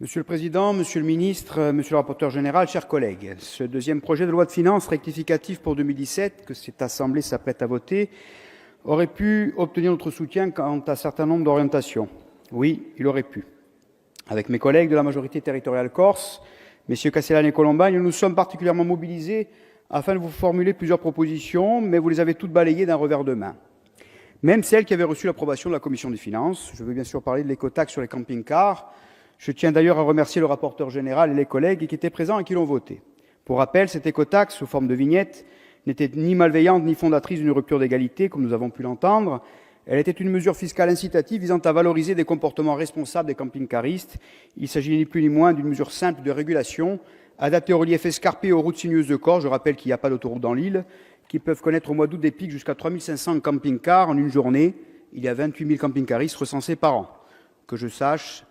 Monsieur le Président, Monsieur le Ministre, Monsieur le rapporteur général, chers collègues, ce deuxième projet de loi de finances rectificatif pour 2017 que cette Assemblée s'apprête à voter aurait pu obtenir notre soutien quant à un certain nombre d'orientations. Oui, il aurait pu. Avec mes collègues de la majorité territoriale corse, messieurs Castellane et Colombagne, nous sommes particulièrement mobilisés afin de vous formuler plusieurs propositions, mais vous les avez toutes balayées d'un revers de main. Même celles qui avaient reçu l'approbation de la Commission des finances. Je veux bien sûr parler de l'écotaxe sur les camping-cars. Je tiens d'ailleurs à remercier le rapporteur général et les collègues qui étaient présents et qui l'ont voté. Pour rappel, cette écotaxe, sous forme de vignette, n'était ni malveillante ni fondatrice d'une rupture d'égalité, comme nous avons pu l'entendre. Elle était une mesure fiscale incitative visant à valoriser des comportements responsables des camping-caristes. Il s'agit ni plus ni moins d'une mesure simple de régulation, adaptée au relief escarpé et aux routes sinueuses de Corse. Je rappelle qu'il n'y a pas d'autoroute dans l'île, qui peuvent connaître au mois d'août des pics jusqu'à 3 500 camping-cars en une journée. Il y a 28 000 camping-caristes recensés par an. Que je sache,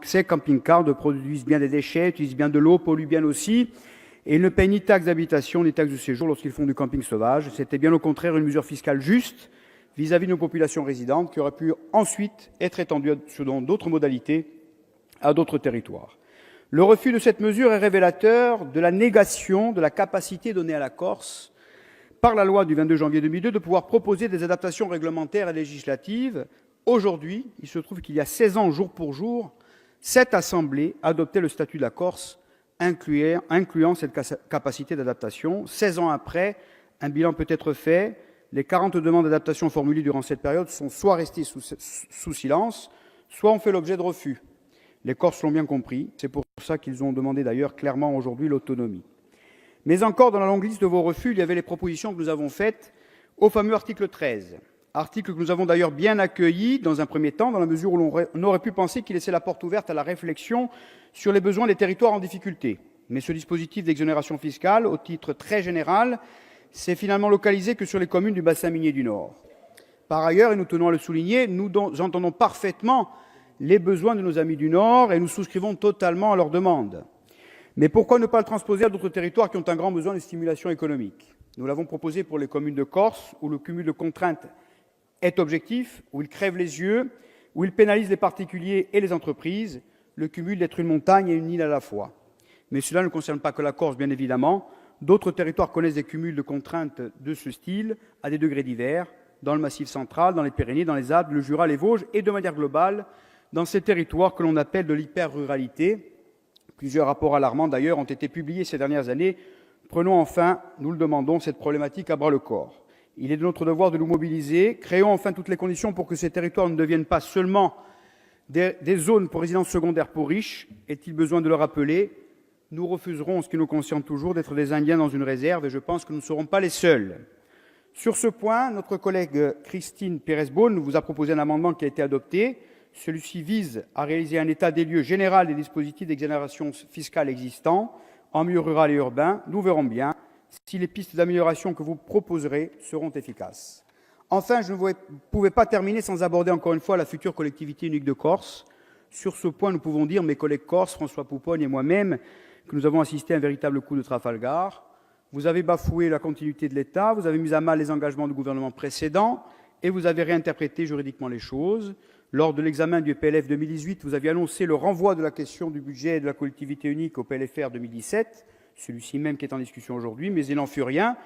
ces camping-cars produisent bien des déchets, utilisent bien de l'eau, polluent bien aussi, et ils ne payent ni taxes d'habitation ni taxes de séjour lorsqu'ils font du camping sauvage. C'était bien au contraire une mesure fiscale juste vis-à-vis de nos populations résidentes qui aurait pu ensuite être étendue selon d'autres modalités à d'autres territoires. Le refus de cette mesure est révélateur de la négation de la capacité donnée à la Corse par la loi du 22 janvier 2002 de pouvoir proposer des adaptations réglementaires et législatives. Aujourd'hui, il se trouve qu'il y a 16 ans, jour pour jour, cette Assemblée adoptait le statut de la Corse, incluant cette capacité d'adaptation. 16 ans après, un bilan peut être fait. Les 40 demandes d'adaptation formulées durant cette période sont soit restées sous silence, soit ont fait l'objet de refus. Les Corses l'ont bien compris. C'est pour ça qu'ils ont demandé d'ailleurs clairement aujourd'hui l'autonomie. Mais encore, dans la longue liste de vos refus, il y avait les propositions que nous avons faites au fameux article 13. Article que nous avons d'ailleurs bien accueilli dans un premier temps, dans la mesure où l'on aurait pu penser qu'il laissait la porte ouverte à la réflexion sur les besoins des territoires en difficulté. Mais ce dispositif d'exonération fiscale, au titre très général, s'est finalement localisé que sur les communes du bassin minier du Nord. Par ailleurs, et nous tenons à le souligner, nous entendons parfaitement les besoins de nos amis du Nord et nous souscrivons totalement à leurs demandes. Mais pourquoi ne pas le transposer à d'autres territoires qui ont un grand besoin de stimulation économique? Nous l'avons proposé pour les communes de Corse, où le cumul de contraintes est objectif, où il crève les yeux, où il pénalise les particuliers et les entreprises, le cumul d'être une montagne et une île à la fois. Mais cela ne concerne pas que la Corse, bien évidemment. D'autres territoires connaissent des cumuls de contraintes de ce style, à des degrés divers, dans le Massif central, dans les Pyrénées, dans les Alpes, le Jura, les Vosges, et de manière globale, dans ces territoires que l'on appelle de l'hyper-ruralité. Plusieurs rapports alarmants, d'ailleurs, ont été publiés ces dernières années. Prenons enfin, nous le demandons, cette problématique à bras-le-corps. Il est de notre devoir de nous mobiliser. Créons enfin toutes les conditions pour que ces territoires ne deviennent pas seulement des zones pour résidence secondaire pour riches. Est-il besoin de le rappeler? Nous refuserons, en ce qui nous concerne toujours, d'être des Indiens dans une réserve, et je pense que nous ne serons pas les seuls. Sur ce point, notre collègue Christine Pérez-Beaune vous a proposé un amendement qui a été adopté. Celui-ci vise à réaliser un état des lieux général des dispositifs d'exonération fiscale existants en milieu rural et urbain. Nous verrons bien si les pistes d'amélioration que vous proposerez seront efficaces. Enfin, je ne pouvais pas terminer sans aborder encore une fois la future collectivité unique de Corse. Sur ce point, nous pouvons dire, mes collègues corses, François Pouponne et moi-même, que nous avons assisté à un véritable coup de Trafalgar. Vous avez bafoué la continuité de l'État, vous avez mis à mal les engagements du gouvernement précédent et vous avez réinterprété juridiquement les choses. Lors de l'examen du PLF 2018, vous aviez annoncé le renvoi de la question du budget de la collectivité unique au PLFR 2017, celui-ci même qui est en discussion aujourd'hui, mais il n'en fut rien.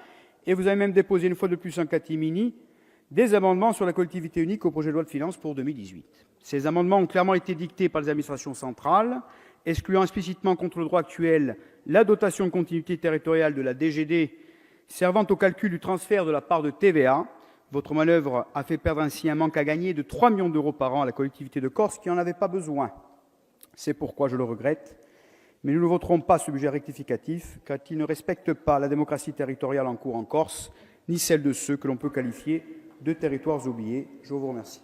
Et vous avez même déposé une fois de plus un catimini des amendements sur la collectivité unique au projet de loi de finances pour 2018. Ces amendements ont clairement été dictés par les administrations centrales, excluant explicitement contre le droit actuel la dotation de continuité territoriale de la DGD servant au calcul du transfert de la part de TVA. Votre manœuvre a fait perdre ainsi un manque à gagner de 3 millions d'euros par an à la collectivité de Corse qui n'en avait pas besoin. C'est pourquoi je le regrette. Mais nous ne voterons pas ce budget rectificatif, car il ne respecte pas la démocratie territoriale en cours en Corse, ni celle de ceux que l'on peut qualifier de territoires oubliés. Je vous remercie.